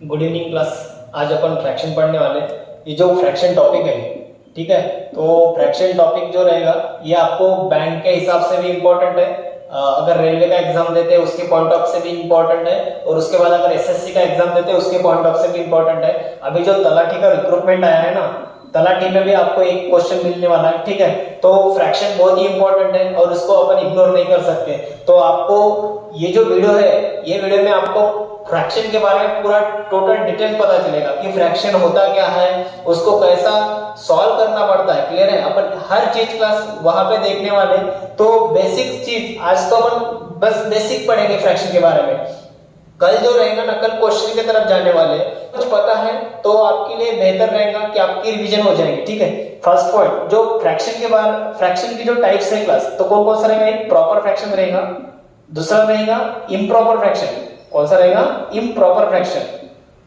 Good evening class. आज अपन fraction पढ़ने वाले। ये जो फ्रैक्शन टॉपिक है, ठीक है, तो फ्रैक्शन टॉपिक जो रहेगा ये आपको बैंक के हिसाब से भी इम्पोर्टेंट है, अगर रेलवे का एग्जाम देते हैं उसके पॉइंट ऑफ से भी इम्पोर्टेंट है, और उसके बाद अगर एसएससी का एग्जाम देते हैं उसके पॉइंट ऑफ से भी इम्पोर्टेंट है। अभी जो तलाठी का रिक्रूटमेंट आया है ना, तलाठी में भी आपको एक क्वेश्चन मिलने वाला है, ठीक है। तो फ्रैक्शन बहुत ही इंपॉर्टेंट है और इसको अपन इग्नोर नहीं कर सकते। तो आपको ये जो वीडियो है, ये वीडियो में आपको फ्रैक्शन के बारे में पूरा टोटल डिटेल पता चलेगा कि फ्रैक्शन होता क्या है, उसको कैसा सॉल्व करना पड़ता है। क्लियर है? अपन हर चीज क्लास वहां पे देखने वाले। तो बेसिक चीज आज तो अपन बस बेसिक पढ़ेंगे फ्रैक्शन के बारे में। कल जो रहेगा ना, कल क्वेश्चन की तरफ जाने वाले, कुछ पता है तो आपके लिए बेहतर रहेगा कि आपकी रिवीजन हो जाएगी, ठीक है। फर्स्ट पॉइंट, जो फ्रैक्शन के बारे, फ्रैक्शन की जो टाइप्स है क्लास, तो कौन कौन सा रहेगा? एक प्रॉपर फ्रैक्शन रहेगा, दूसरा रहेगा इम्प्रॉपर फ्रैक्शन। कौन सा रहेगा? Improper fraction.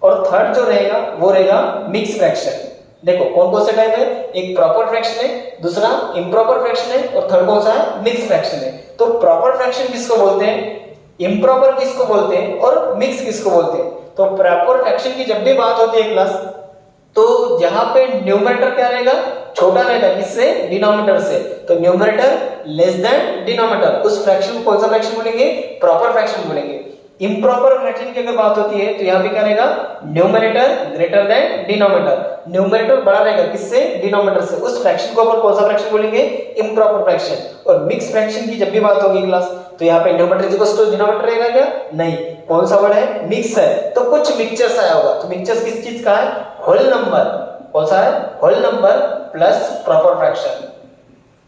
और थर्ड जो रहेगा वो रहेगा मिक्स फ्रैक्शन। देखो कौन कौन से टाइप है, एक प्रॉपर फ्रैक्शन है, दूसरा इम्प्रॉपर फ्रैक्शन है, और थर्ड कौन सा है? मिक्स फ्रैक्शन है। तो प्रॉपर फ्रैक्शन किसको बोलते हैं, इम्प्रॉपर किसको बोलते हैं, और मिक्स किसको बोलते हैं? तो प्रॉपर फ्रैक्शन की जब भी बात होती है क्लास, तो जहां पे न्यूमरेटर क्या रहेगा? छोटा रहेगा, किससे? डिनोमिनेटर से। तो न्यूमरेटर लेस देन डिनोमिनेटर, उस फ्रैक्शन को कौन सा फ्रैक्शन बोलेंगे? प्रॉपर फ्रैक्शन बोलेंगे। इम्प्रॉपर फ्रैक्शन की अगर बात होती है तो यहाँ पे क्या रहेगा? Numerator greater than denominator. Numerator बड़ा रहेगा, किससे? डिनोमिनेटर से। उस फ्रैक्शन को अपन कौन सा फ्रैक्शन बोलेंगे? Improper fraction. और मिक्स फ्रैक्शन की जब भी बात होगी क्लास, तो यहाँ पे न्यूमरेटर इक्वल्स टू डिनोमिनेटर रहेगा क्या? नहीं। कौन सा वर्ड है? मिक्स है। तो कुछ मिक्सचर्स आया होगा। तो मिक्सचर्स किस चीज का है? Whole number. कौन सा है? Whole number plus proper fraction.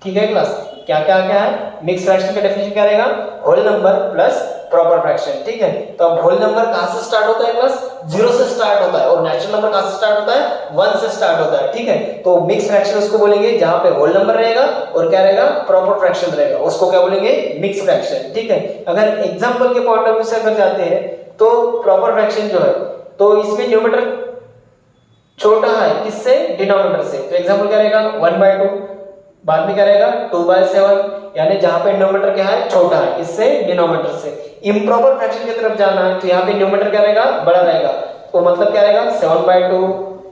ठीक है क्लास, क्या क्या क्या है? मिक्स फ्रैक्शन का डेफिनेशन क्या रहेगा? Whole number plus proper fraction. ठीक है, तो अब होल नंबर कहां से स्टार्ट होता है क्लास? 0 से स्टार्ट होता है, और नेचुरल नंबर कहां से स्टार्ट होता है? 1 से स्टार्ट होता है। ठीक है, तो मिक्स फ्रैक्शन उसको बोलेंगे जहां पे होल नंबर रहेगा और क्या रहेगा? प्रॉपर फ्रैक्शन रहेगा, उसको क्या बोलेंगे? Mix fraction. ठीक है, अगर एग्जांपल के पॉइंट ऑफ व्यू से अगर जाते हैं तो प्रॉपर फ्रैक्शन जो है, तो इसमें न्यूमरेटर छोटा है, किससे? डिनोमिनेटर से। तो एग्जांपल क्या रहेगा? 1/2। बाद में क्या रहेगा? 2/7, यानी जहां पे न्यूमरेटर क्या है? छोटा है, किससे? डिनोमिनेटर से। इम्प्रॉपर फ्रैक्शन की तरफ जाना है तो यहाँ पे न्यूमरेटर क्या रहेगा? बड़ा रहेगा। तो मतलब क्या रहेगा? 7/2,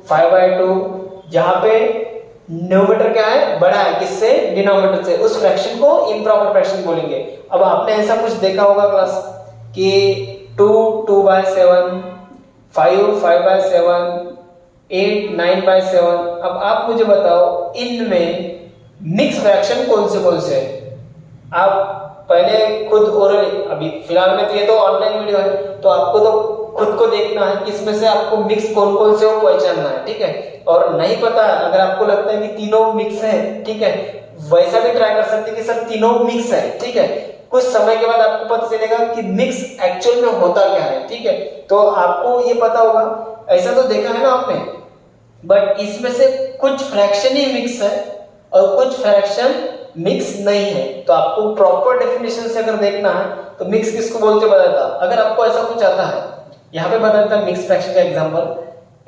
5/2, जहां पे न्यूमरेटर क्या है? बड़ा है, किससे? डिनोमिनेटर से। उस फ्रैक्शन को इम्प्रॉपर फ्रैक्शन बोलेंगे। अब आपने ऐसा कुछ देखा होगा क्लास कि 2 2/7, 5 5/7, 8 9/7। अब आप मुझे बताओ इनमें मिक्स फ्रैक्शन कौन से हैं? आप पहले खुद ओरली, अभी फिलहाल में तो ये तो ऑनलाइन वीडियो है, तो आपको तो खुद को देखना है कि इसमें से आपको मिक्स कौन कौन से हो पहचानना है। ठीक है, और नहीं पता, अगर आपको लगता है कि तीनों मिक्स है, ठीक है, वैसा भी ट्राई कर सकते हैं कि सर तीनों मिक्स है। ठीक है, कुछ समय के बाद आपको पता चलेगा कि मिक्स एक्चुअल में होता क्या है। ठीक है, तो आपको ये पता होगा, ऐसा तो देखा है ना आपने, बट इसमें से कुछ फ्रैक्शन ही मिक्स है और कुछ फ्रैक्शन मिक्स नहीं है। तो आपको प्रॉपर डेफिनेशन से अगर देखना है तो मिक्स किसको बोलते बताता। अगर आपको ऐसा कुछ आता है, यहाँ पे बताता है मिक्स फ्रैक्शन का एग्जांपल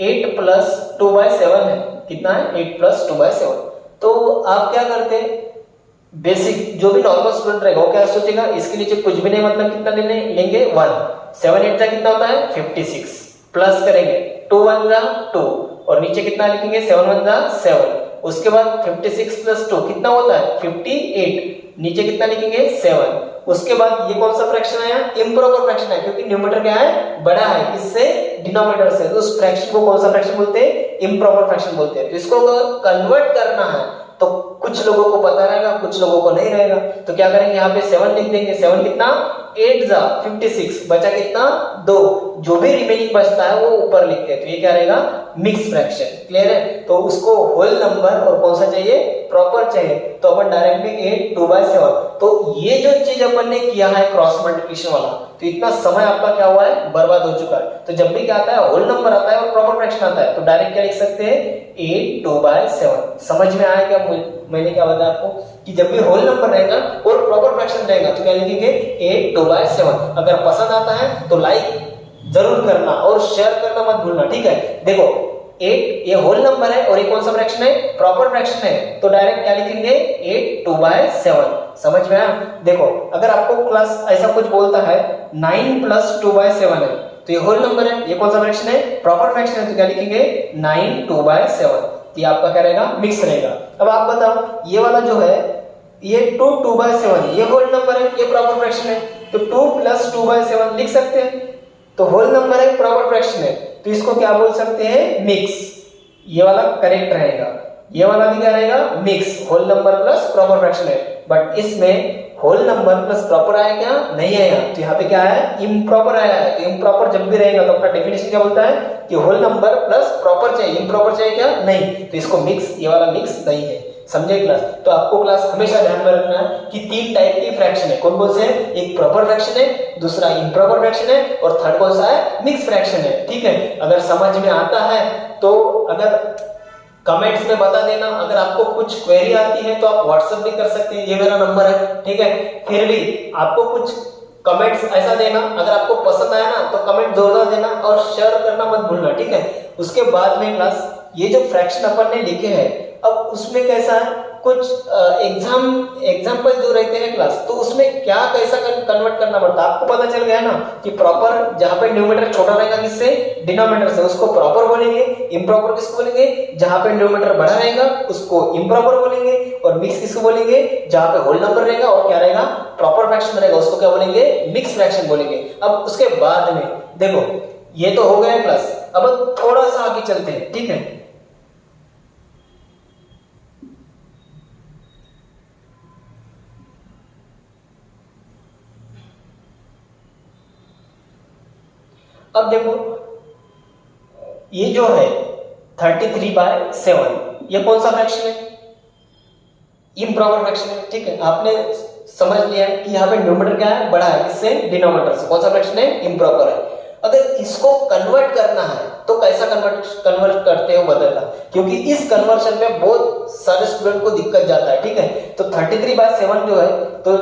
8 + 2/7 है। कितना है? 8 + 2/7। तो आप क्या करते हैं, बेसिक जो भी नॉर्मल स्टूडेंट रहेगा वो क्या सोचेगा? इसके नीचे कुछ भी नहीं, मतलब कितना लेंगे? 1। 7 8 का कितना होता है? 56। प्लस करेंगे 2 1 जा 2, और नीचे कितना लिखेंगे? 7 1 जा 7। उसके बाद 56 + 2 कितना होता है? 58। नीचे कितना लिखेंगे? 7। उसके बाद ये कौन सा फ्रैक्शन आया? इम्प्रॉपर फ्रैक्शन है, क्योंकि न्यूमरेटर क्या है? बड़ा है, किससे? डिनोमिनेटर से। तो उस फ्रैक्शन को कौन सा फ्रैक्शन बोलते हैं? इम्प्रॉपर फ्रैक्शन बोलते हैं। तो इसको कन्वर्ट करना है तो कुछ लोगों को पता रहेगा, कुछ लोगों को नहीं रहेगा। तो क्या करेंगे? यहाँ पे 7 लिख देंगे। 7 कितना? 8 जा 56, बचा कितना? 2। जो भी रिमेनिंग बचता है वो ऊपर लिखते हैं। तो ये क्या रहेगा? Mix fraction. क्लियर है? तो उसको होल नंबर और कौन सा चाहिए? प्रॉपर चाहिए। तो अपन डायरेक्टली 8 2/7। तो ये जो चीज अपन ने किया है क्रॉस मल्टीप्लिकेशन वाला, तो इतना समय आपका क्या हुआ है? बर्बाद हो चुका है। तो जब भी क्या आता है? होल नंबर आता है और प्रॉपर फ्रैक्शन आता है, तो डायरेक्ट क्या लिख सकते हैं? 8 2/7। समझ में आया क्या मैंने क्या बताया आपको कि जब भी होल नंबर रहेगा और प्रॉपर फ्रैक्शन रहेगा तो क्या लिखेंगे? 8 2/7। अगर पसंद आता है तो लाइक जरूर करना और शेयर करना मत भूलना। ठीक है, देखो 8 ये होल नंबर है और ये कौन सा फ्रैक्शन है? प्रॉपर फ्रैक्शन है। तो डायरेक्ट क्या लिखेंगे? 8 2/7। समझ में आया? देखो अगर आपको क्लास ऐसा कुछ बोलता है 9 + 2/7 है, तो ये होल नंबर है, ये कौन सा फ्रैक्शन है, प्रॉपर फ्रैक्शन है, तो क्या लिखेंगे 9 2/7, ये आपका क्या रहेगा, मिक्स रहेगा। अब आप बताओ ये वाला जो है ये 2 2/7 ये होल नंबर है, ये प्रॉपर फ्रैक्शन है, तो 2 + 2/7 लिख सकते हैं, तो होल नंबर है, प्रॉपर फ्रैक्शन है, तो इसको क्या बोल सकते हैं, मिक्स, ये वाला करेक्ट रहेगा। ये वाला भी क्या रहेगा, mix, whole number plus proper fraction है, बट इसमें होल नंबर प्लस प्रॉपर आया क्या, नहीं आया, तो यहाँ पे क्या है, इम्प्रॉपर आया है। तो इम्प्रॉपर जब भी रहेगा तो अपना डेफिनेशन क्या बोलता है कि होल नंबर प्लस प्रॉपर चाहिए, इम्प्रॉपर चाहिए क्या, नहीं, तो इसको मिक्स, ये वाला मिक्स नहीं है। समझे क्लास? तो आपको क्लास हमेशा ध्यान में रखना है कि 3 टाइप की फ्रैक्शन है, कौन कौन से हैं, एक प्रॉपर फ्रैक्शन है, दूसरा इम्प्रॉपर फ्रैक्शन है, और थर्ड कौन सा है, मिक्स फ्रैक्शन है। ठीक है, अगर समझ में आता है तो अगर कमेंट्स में बता देना, अगर आपको कुछ क्वेरी आती है तो आप व्हाट्सएप भी कर सकते हैं, ये मेरा नंबर है। ठीक है, फिर भी आपको कुछ कमेंट्स ऐसा देना, अगर आपको पसंद आया ना तो कमेंट जोरदार देना और शेयर करना मत भूलना। ठीक है, उसके बाद में क्लास ये जो फ्रैक्शन अपन ने लिखे हैं, अब उसमें कैसा है, कुछ एग्जाम्पल जो रहते हैं क्लास, तो उसमें क्या कैसा कन्वर्ट करना पड़ता है, आपको पता चल गया ना कि प्रॉपर जहां पे न्यूमरेटर छोटा रहेगा किससे, डिनोमिनेटर से, उसको प्रॉपर बोलेंगे, इम्प्रॉपर किसको बोलेंगे, जहां पे न्यूमरेटर बड़ा रहेगा उसको इम्प्रॉपर बोलेंगे, और मिक्स किसको बोलेंगे, जहां पे होल नंबर रहेगा और क्या रहेगा, प्रॉपर फ्रैक्शन रहेगा, उसको क्या बोलेंगे, मिक्स फ्रैक्शन बोलेंगे। अब उसके बाद में देखो ये तो हो गया क्लास, अब थोड़ा सा आगे चलते हैं। ठीक है, अब देखो ये जो है 33/7 ये कौन सा फ्रैक्शन है, इम्प्रॉपर फ्रैक्शन है। ठीक है, आपने समझ लिया है कि यहाँ पे न्यूमरेटर क्या है, बड़ा है, इससे डिनोमिनेटर से, कौन सा फ्रैक्शन है, इम्प्रॉपर है। अगर इसको कन्वर्ट करना है तो कैसा कन्वर्ट करते हो बदलना, क्योंकि इस कन्वर्शन में बहुत सारे स्टूडेंट को दिक्कत जाता है। ठीक है, तो 33/7 जो है, तो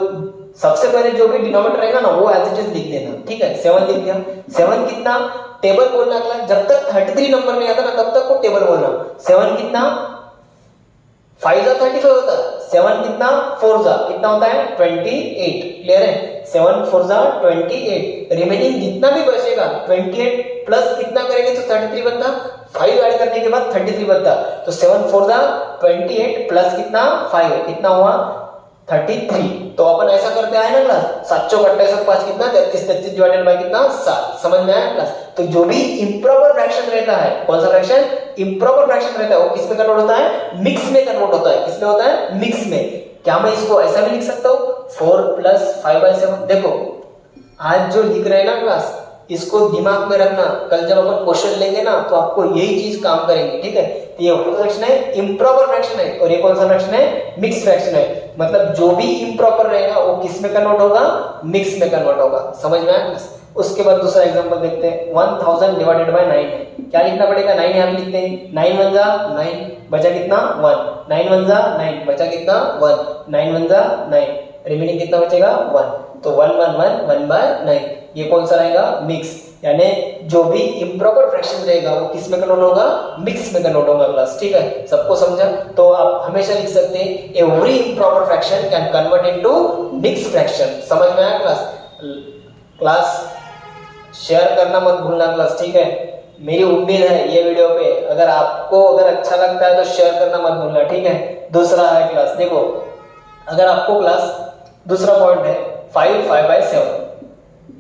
सबसे पहले जो भी डिनोमिनेटर रहेगा ना वो एज इट इज लिख देना। ठीक है, 7 लिख दिया, 7 कितना, टेबल बोलना क्लास, जब तक 33 नंबर नहीं आता ना तब तक को टेबल बोलना। 7 कितना, 5 जा 35 होता है, 7 कितना, 4 जा कितना होता है, 28। क्लियर है, 7 4 जा 28, रिमेनिंग जितना भी बचेगा 28 प्लस कितना करेंगे तो 33 बनता, 5 ऐड करने के बाद 33 बनता, तो 7 4 जा 28 प्लस कितना 5 कितना हुआ 33। तो अपन ऐसा करते आए ना क्लास, 7 चौक 28 और 5 कितना 33, 33 डिवाइडेड बाय कितना 7। समझ में आया क्लास? तो जो भी इम्प्रॉपर फ्रैक्शन रहता है, कौन सा फ्रैक्शन, इम्प्रॉपर फ्रैक्शन रहता है, वो किस में कन्वर्ट होता है, मिक्स में कन्वर्ट होता है। किसमें होता है, मिक्स में। क्या मैं इसको ऐसा भी लिख सकता हूँ 4 + 5/7। देखो आज जो लिख रहे हैं ना क्लास, इसको दिमाग में रखना, कल जब अपन क्वेश्चन लेंगे ना तो आपको यही चीज काम करेंगे। ठीक है, तो ये फ्रैक्शन है, इम्प्रॉपर फ्रैक्शन है, और ये कौन सा फ्रैक्शन है, मिक्स फ्रैक्शन है। मतलब जो भी इम्प्रॉपर रहेगा वो किस में कन्वर्ट होगा, मिक्स में कन्वर्ट होगा। समझ में आया? उसके बाद दूसरा एग्जांपल देखते हैं, 1000 डिवाइडेड बाय 9 है, क्या लिखना पड़ेगा, 9 यहाँ पे लिखते हैं, 9 1 जा 9 बचा कितना 1, 9 1 जा 9 बचा कितना 1, 9 1 जा 9, रिमेनिंग कितना बचेगा 1, तो 1 1 1 1/9, ये कौन सा रहेगा, मिक्स। यानी जो भी इम्प्रॉपर फ्रैक्शन रहेगा वो किस में कन्वर्ट होगा, मिक्स में कन्वर्ट होगा क्लास। ठीक है, सबको समझा? तो आप हमेशा लिख सकते हैं every improper fraction can convert into mix fraction. समझ में आया क्लास? क्लास शेयर करना मत भूलना क्लास। ठीक है, मेरी उम्मीद है ये वीडियो पे अगर आपको अगर अच्छा लगता है तो शेयर करना मत भूलना। ठीक है, दूसरा है क्लास, देखो अगर आपको क्लास दूसरा पॉइंट है 5 5/7,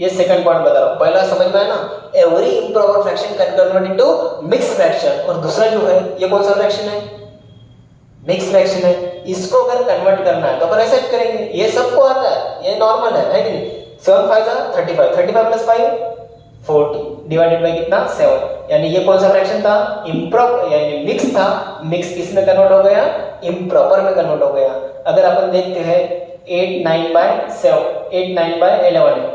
ये सेकंड पॉइंट बता रहा हूं, पहला समझ में आया ना, every improper fraction can convert into mix fraction, और दूसरा जो है ये कौन सा फ्रैक्शन है, मिक्स फ्रैक्शन है। इसको अगर कन्वर्ट करना है तो अपन ऐसे करेंगे, ये सबको आता है, ये नॉर्मल है कि नहीं, 7 5 जा 35, 35 + 5 40 डिवाइडेड बाय कितना 7, यानी ये कौन सा फ्रैक्शन था, इम्प्रॉपर यानी मिक्स था, मिक्स किस में कन्वर्ट हो गया, इम्प्रॉपर में कन्वर्ट हो गया। अगर अपन देखते हैं 8 9/7, 8 9/11 है,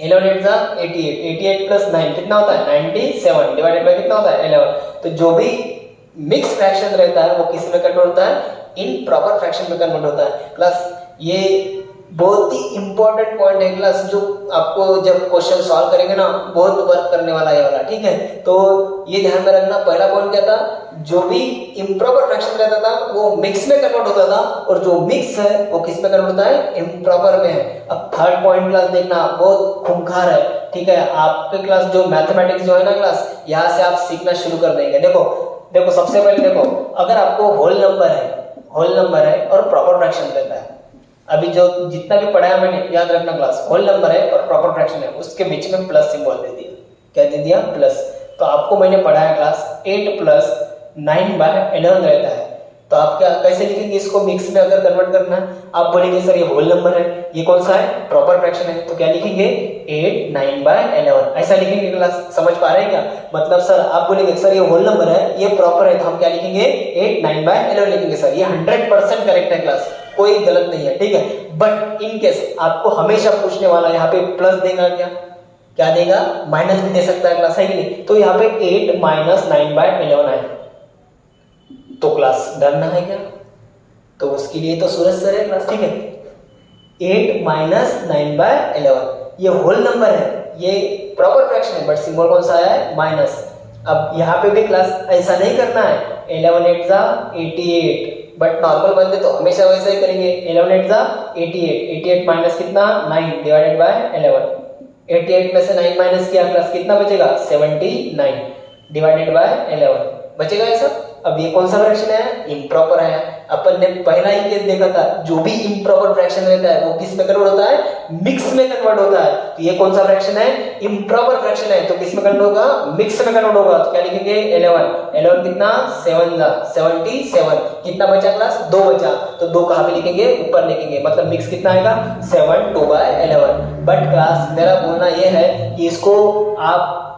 11 8 जा 88, 88 + 9 कितना होता है 97 डिवाइडेड बाय कितना होता है 11। तो जो भी मिक्स फ्रैक्शन रहता है वो किस में कन्वर्ट होता है, इन प्रॉपर फ्रैक्शन में कन्वर्ट होता है। प्लस ये बहुत ही इंपॉर्टेंट पॉइंट है क्लास, जो आपको जब क्वेश्चन सॉल्व करेंगे ना बहुत वर्क करने वाला है वाला, ठीक है। तो ये ध्यान में रखना। पहला पॉइंट क्या था, जो भी इम्प्रॉपर फ्रैक्शन रहता था वो मिक्स में कन्वर्ट होता था, और जो मिक्स है वो किस में कन्वर्ट होता है, इम्प्रॉपर में है। अब थर्ड पॉइंट क्लास देखना बहुत खूंखार है, ठीक है। आपके क्लास जो मैथमेटिक्स जो है ना क्लास, यहाँ से आप सीखना शुरू कर देंगे। देखो देखो सबसे पहले देखो, अगर आपको होल नंबर है और प्रॉपर फ्रैक्शन रहता है, अभी जो जितना भी पढ़ाया मैंने याद रखना क्लास, होल नंबर है और प्रॉपर फ्रैक्शन है, उसके बीच में प्लस सिंबल दे दिया। क्या दे दिया, प्लस। तो आपको मैंने पढ़ाया क्लास 8 प्लस 9/11 रहता है, तो आप क्या कैसे लिखेंगे इसको, मिक्स में अगर कन्वर्ट करना है, आप बोलेंगे सर ये होल नंबर है, ये कौन सा है, प्रॉपर फ्रैक्शन है, तो क्या लिखेंगे 8 9/11, ऐसा लिखेंगे क्लास। समझ पा रहे हैं क्या, मतलब सर आप बोलेंगे सर ये होल नंबर है, ये प्रॉपर है, तो हम क्या लिखेंगे 8 9/11 लिखेंगे। सर ये 100% करेक्ट है क्लास, कोई गलत नहीं है, ठीक है। बट इन केस आपको हमेशा पूछने वाला यहाँ पे प्लस देगा क्या देगा, माइनस भी दे सकता है क्लास, है कि नहीं। तो यहाँ पे 8 - 9/11 है, तो क्लास डरना है क्या, तो उसके लिए तो सूरज सर है क्लास, ठीक है। 8 - 9/11 ये होल नंबर है, ये प्रॉपर फ्रैक्शन है, बट सिंबल कौन सा है, माइनस। अब यहाँ पे भी क्लास ऐसा नहीं करना है, 11 8 जा 88, बट नॉर्मल बंदे तो हमेशा वैसा ही करेंगे, 11 8 जा 88 माइनस कितना 9/11, 88 में से 9 माइनस किया क्लास, कितना बचेगा 79/11 बचेगा ऐसा। अब ये कौन सा फ्रैक्शन है, इम्प्रॉपर है। अपन ने पहला ही केस देखा था, जो भी इम्प्रॉपर फ्रैक्शन रहता है वो किस में कन्वर्ट होता है, मिक्स में कन्वर्ट होता है। तो ये कौन सा फ्रैक्शन है, इम्प्रॉपर फ्रैक्शन है, तो किस में कन्वर्ट होगा, मिक्स में कन्वर्ट होगा। तो क्या लिखेंगे 11 कितना 7 जा 77, कितना बचा क्लास 2 बचा, तो 2 कहां पे लिखेंगे, ऊपर लिखेंगे, मतलब मिक्स कितना आएगा 7 2/11। बट क्लास मेरा बोलना ये है कि इसको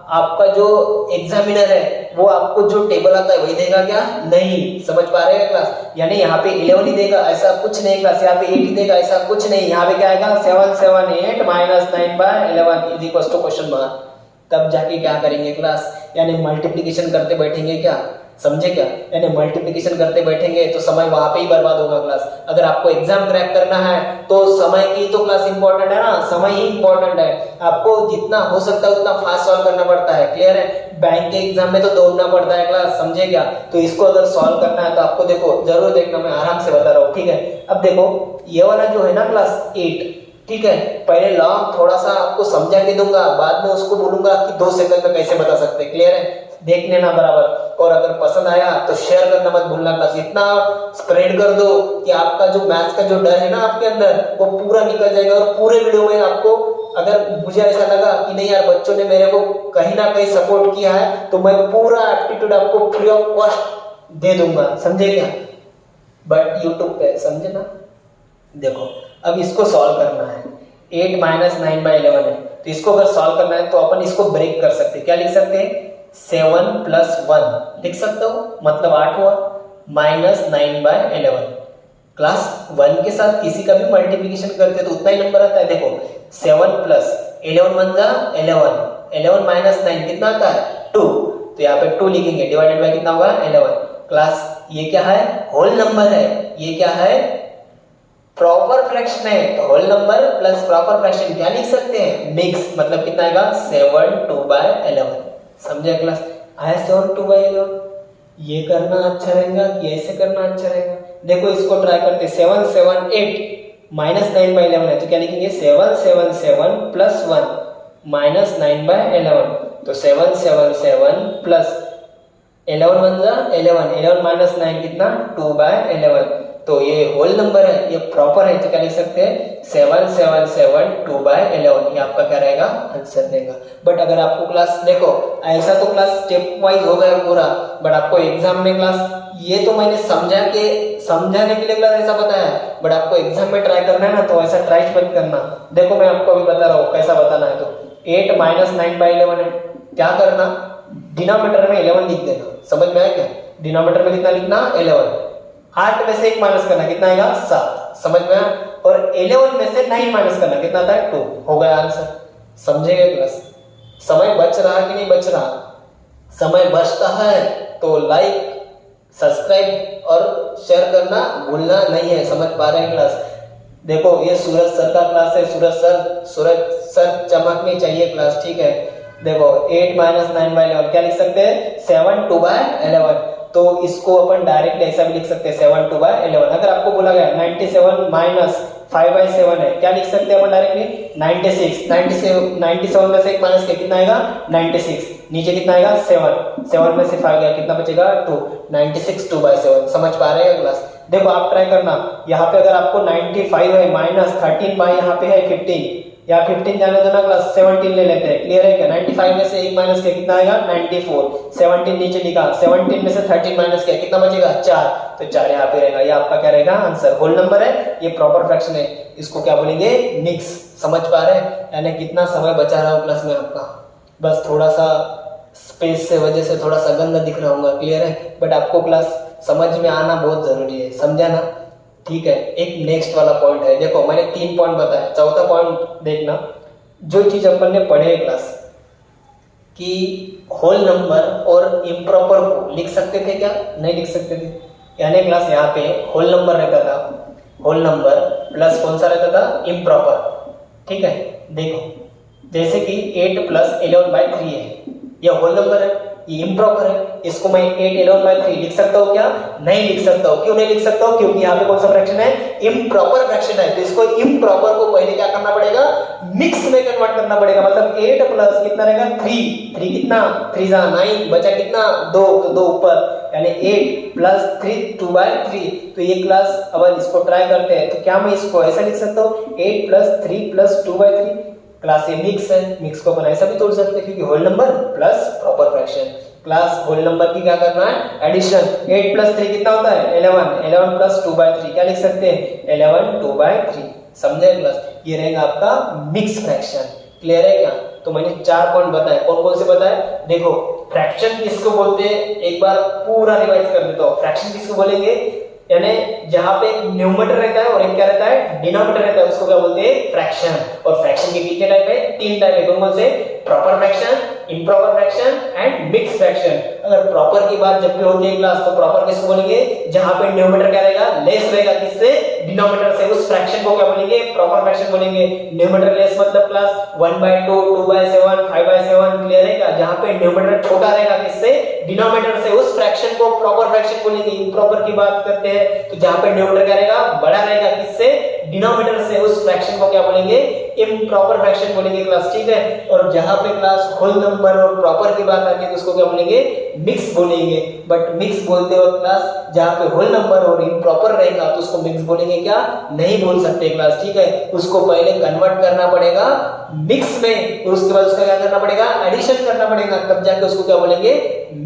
आपका जो एग्जामिनर है वो आपको जो टेबल आता है वही देगा क्या, नहीं। समझ पा रहे हैं क्लास, यानी यहाँ पे 11 ही देगा ऐसा कुछ नहीं क्लास, यहाँ पे 8 ही देगा ऐसा कुछ नहीं, यहाँ पे क्या आएगा 778 - 9/11 is equal to question mark. तब जाके क्या करेंगे क्लास, यानी मल्टीप्लिकेशन करते बैठेंगे क्या, समझे क्या, यानी मल्टीप्लिकेशन करते बैठेंगे तो समय वहां पे ही बर्बाद होगा क्लास। अगर आपको एग्जाम क्रैक करना है तो समय की तो क्लास इंपॉर्टेंट है ना, समय ही इंपॉर्टेंट है। आपको जितना हो सकता है उतना फास्ट सॉल्व करना पड़ता है, क्लियर है। बैंक के एग्जाम में तो दौड़ना पड़ता है क्लास, समझे क्या। तो इसको अगर सॉल्व करना है तो आपको देखो जरूर देखना, मैं आराम से बता रहा हूँ, ठीक है। अब देखो ये वाला जो है ना क्लास 8, ठीक है, पहले लॉन्ग थोड़ा सा आपको समझा के दूंगा, बाद में उसको बोलूंगा कि 2 सेकंड में कैसे बता सकते हैं, क्लियर है। देख लेना बराबर, और अगर पसंद आया तो शेयर करना मत भूलना क्लास, इतना स्प्रेड कर दो कि आपका जो मैथ्स का जो डर है ना आपके अंदर वो पूरा निकल जाएगा। और पूरे वीडियो में आपको अगर मुझे ऐसा लगा कि नहीं यार बच्चों ने मेरे को कहीं ना कहीं सपोर्ट किया है, तो मैं पूरा एप्टीट्यूड आपको फ्री ऑफ कॉस्ट दे दूंगा, समझे क्या। बट यूट्यूब पे, समझे ना। देखो अब इसको सॉल्व करना है, 8 - 9/11 है, तो इसको अगर सॉल्व करना है तो अपन इसको ब्रेक कर सकते हैं। क्या लिख सकते हैं, 7 + 1 लिख सकते हो, मतलब 8 हुआ, - 9/11। क्लास 1 के साथ किसी का भी मल्टीप्लिकेशन करते तो उतना ही नंबर आता है। देखो 7 + 11 1 जा 11, 11 - 9 कितना आता है 2, तो यहाँ पे 2 लिखेंगे, डिवाइडेड बाय कितना होगा 11। क्लास ये क्या है, होल नंबर है, ये क्या है, प्रॉपर फ्रैक्शन है, तो whole number plus proper fraction क्या लिख सकते हैं, मिक्स, मतलब कितना आएगा 7 2/11। समझे क्लास, आया 7 2/11। ये करना अच्छा रहेगा कि ऐसे करना अच्छा रहेगा, देखो इसको ट्राई करते। 7 7 8 - 9/11 है, तो क्या लिखेंगे 7 7 7 + 1 - 9/11, तो 7 7 7 + 11 1 जा 11, 11 - 9 कितना 2/11, तो ये होल नंबर है, ये प्रॉपर है, तो क्या लिख सकते हैं 7 7 7 2/11, ये आपका क्या रहेगा, आंसर रहेगा। बट अगर आपको क्लास देखो ऐसा तो क्लास स्टेप वाइज हो गया पूरा, बट आपको एग्जाम में क्लास ये तो मैंने समझाने के लिए क्लास ऐसा बताया, बट आपको एग्जाम में ट्राई करना है ना तो ऐसा ट्राई मत करना। देखो मैं आपको अभी बता रहा हूँ कैसा बताना है। तो 8 - 9/11 है, क्या करना, डिनोमिनेटर में 11 लिख देना, समझ में आया क्या। डिनोमिनेटर में कितना लिखना 11, 8 में से 1 माइनस करना, कितना आएगा 7, समझ में आया। और 11 में से 9 माइनस करना, कितना आता है 2, हो गया आंसर। समझेगा क्लास, समय बच रहा कि नहीं बच रहा, समय बचता है तो लाइक सब्सक्राइब और शेयर करना भूलना नहीं है, समझ पा रहे हैं क्लास। देखो ये सूरज सर का क्लास है, सूरज सर चमकनी चाहिए क्लास, ठीक है। देखो 8 माइनस 9/11 क्या लिख सकते हैं, 7 2/11। तो इसको अपन डायरेक्ट ऐसा भी लिख सकते हैं 7 2/11। अगर आपको बोला गया 97 माइनस 5/7 है, क्या लिख सकते हैं अपन डायरेक्टली, 97 में से एक माइनस कितना आएगा, 96। नीचे कितना आएगा, 7 में से 5 गया, कितना बचेगा, 2। 96 2/7। समझ पा रहे हैं क्लास। देखो आप ट्राई करना, यहाँ पे अगर आपको 95 है माइनस 13 बाई यहाँ पे है 15, या 15 जाने दो ना क्लास, 17 ले लेते हैं। क्लियर है क्या, 95 में से एक माइनस किया कितना आएगा, 94। 17 नीचे लिखा, 17 में से 13 माइनस किया कितना बचेगा, 4। तो 4 यहाँ पे रहेगा, ये आपका क्या रहेगा आंसर। होल नंबर है, ये प्रॉपर फ्रैक्शन है, इसको क्या बोलेंगे, मिक्स। समझ पा रहे हैं, यानी कितना समय बचा रहा हूँ क्लास में आपका, बस थोड़ा सा स्पेस से वजह से थोड़ा सा गंदा दिख रहा होगा। क्लियर है, बट आपको क्लास समझ में आना बहुत जरूरी है, समझा ना, ठीक है। एक नेक्स्ट वाला पॉइंट है, देखो मैंने 3 पॉइंट बताया, चौथा पॉइंट देखना। जो चीज अपन ने पढ़े है क्लास कि होल नंबर और इम्प्रॉपर को लिख सकते थे क्या, नहीं लिख सकते थे। यानी क्लास यहाँ पे होल नंबर रहता था, होल नंबर प्लस कौन सा रहता था, इम्प्रॉपर, ठीक है। देखो जैसे कि 8 प्लस 11/3 है, यह होल नंबर है, ये इम्प्रॉपर है, इसको मैं 8 11/3 लिख सकता हूँ क्या, नहीं लिख सकता हूँ। क्यों नहीं लिख सकता हूँ, क्योंकि यहाँ पे कौन सा फ्रैक्शन है, इम्प्रॉपर फ्रैक्शन है। तो इसको इम्प्रॉपर को पहले क्या करना पड़ेगा, मिक्स में कन्वर्ट करना पड़ेगा। मतलब 8 प्लस कितना रहेगा, 3 कितना, 3 9 बचा कितना, 2, तो 2 ऊपर, यानी 8 प्लस 3 2/3। तो ये क्लास अब इसको ट्राई करते हैं, तो क्या मैं इसको ऐसा लिख सकता हूँ, 8 प्लस 3 प्लस 2/3। क्लास ये मिक्स है, मिक्स को अपन ऐसा भी तोड़ सकते हैं, क्योंकि whole number plus proper fraction. Class whole number की क्या करना है, एडिशन। 8 प्लस 3 कितना होता है, 11 प्लस 2/3 क्या लिख सकते हैं, 11 2/3। समझे क्लास, ये रहेगा आपका मिक्स फ्रैक्शन। क्लियर है क्या। तो मैंने 4 पॉइंट बताए, कौन कौन से बताए, देखो फ्रैक्शन किसको बोलते हैं, एक बार पूरा रिवाइज कर देता हूँ। फ्रैक्शन किसको बोलेंगे, यानी जहां पे एक न्यूमरेटर रहता है और एक क्या रहता है, डिनोमिनेटर रहता है, उसको क्या बोलते हैं, फ्रैक्शन। और फ्रैक्शन के कितने टाइप है, 3 टाइप है, कौन से, proper fraction, improper fraction and mix fraction. अगर प्रॉपर की बात जब भी होती है क्लास, तो प्रॉपर किसको बोलेंगे, जहां पे न्यूमरेटर क्या रहेगा, लेस रहेगा, किससे, डिनोमिनेटर से, उस फ्रैक्शन को क्या बोलेंगे, प्रॉपर फ्रैक्शन बोलेंगे। न्यूमरेटर लेस मतलब क्लास 1/2 2/7 5/7। क्लियर है क्या, जहां पे न्यूमरेटर छोटा रहेगा, किससे, डिनोमिनेटर से, उस फ्रैक्शन को प्रॉपर फ्रैक्शन बोलेंगे। इम्प्रॉपर की बात करते हैं तो जहां पे न्यूमरेटर क्या रहेगा, बड़ा रहेगा, किससे, डिनोमिनेटर से, उस फ्रैक्शन को क्या बोलेंगे, इम्प्रॉपर फ्रैक्शन बोलेंगे क्लास, ठीक है। और जहां पे क्लास होल नंबर और प्रॉपर की बात आती है तो उसको क्या बोलेंगे, मिक्स बोलेंगे। बट मिक्स बोलते वक्त क्लास जहां पे होल नंबर और इम्प्रॉपर रहेगा तो उसको मिक्स बोलेंगे क्या, नहीं बोल सकते क्लास, ठीक है। उसको पहले कन्वर्ट करना पड़ेगा मिक्स में, और उसके बाद उसका क्या करना पड़ेगा, एडिशन करना पड़ेगा, तब जाके उसको क्या बोलेंगे,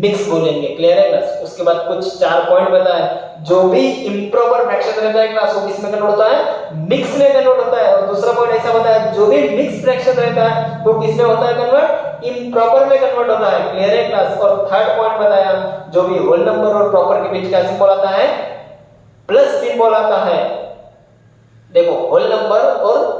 मिक्स बोलेंगे। क्लियर है क्लास। उसके बाद कुछ 4 पॉइंट बताए, जो भी इम्प्रॉपर फ्रैक्शन रहता है क्लास वो किस में कन्वर्ट होता है, मिक्स में कन्वर्ट होता है। और दूसरा पॉइंट ऐसा बताया, जो भी मिक्स फ्रैक्शन रहता है वो किस में होता है कन्वर्ट, इम्प्रॉपर में कन्वर्ट होता है। क्लियर है क्लास। और थर्ड पॉइंट बताया, जो भी होल नंबर और प्रॉपर के बीच क्या सिंबल आता है, प्लस सिंबल आता है। देखो होल नंबर और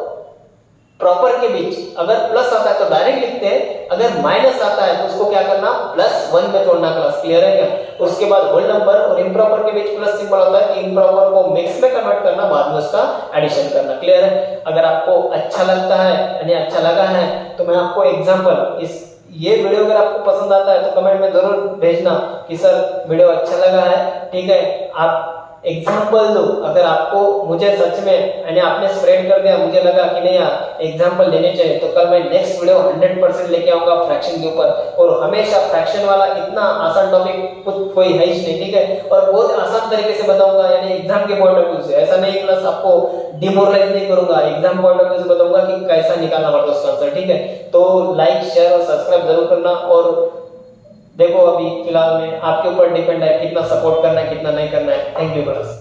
प्रॉपर के बीच अगर प्लस आता है तो डायरेक्ट लिखते हैं, अगर माइनस आता है तो उसको क्या करना, +1 में तोड़ना क्लास। क्लियर है क्या। उसके बाद होल नंबर और इम्प्रॉपर के बीच प्लस सिंबल होता है कि इम्प्रॉपर को मिक्स में कन्वर्ट करना, बाद में उसका एडिशन करना। क्लियर है। अगर आपको अच्छा लगता है यानी अच्छा लगा है तो मैं आपको एग्जांपल, इस ये वीडियो अगर आपको पसंद आता है तो कमेंट में जरूर भेजना कि सर वीडियो अच्छा लगा है, ठीक है। आप एग्जाम्पल दो, अगर आपको मुझे सच में यानी आपने स्प्रेड कर दिया, मुझे लगा कि नहीं यार एग्जाम्पल लेने चाहिए, तो कल मैं नेक्स्ट वीडियो 100% लेके आऊंगा फ्रैक्शन के ऊपर। और हमेशा फ्रैक्शन वाला इतना आसान टॉपिक कोई है ही नहीं, ठीक है। और बहुत आसान तरीके से बताऊंगा, यानी एग्जाम के पॉइंट ऑफ व्यू से, ऐसा नहीं प्लस आपको डिमोरलाइज नहीं करूंगा, एग्जाम पॉइंट ऑफ व्यू से बताऊंगा कि कैसा निकालना पड़ता है उसका आंसर, ठीक है। तो लाइक शेयर और सब्सक्राइब जरूर करना। और देखो अभी फिलहाल में आपके ऊपर डिपेंड है कितना सपोर्ट करना है कितना नहीं करना है। Thank you class.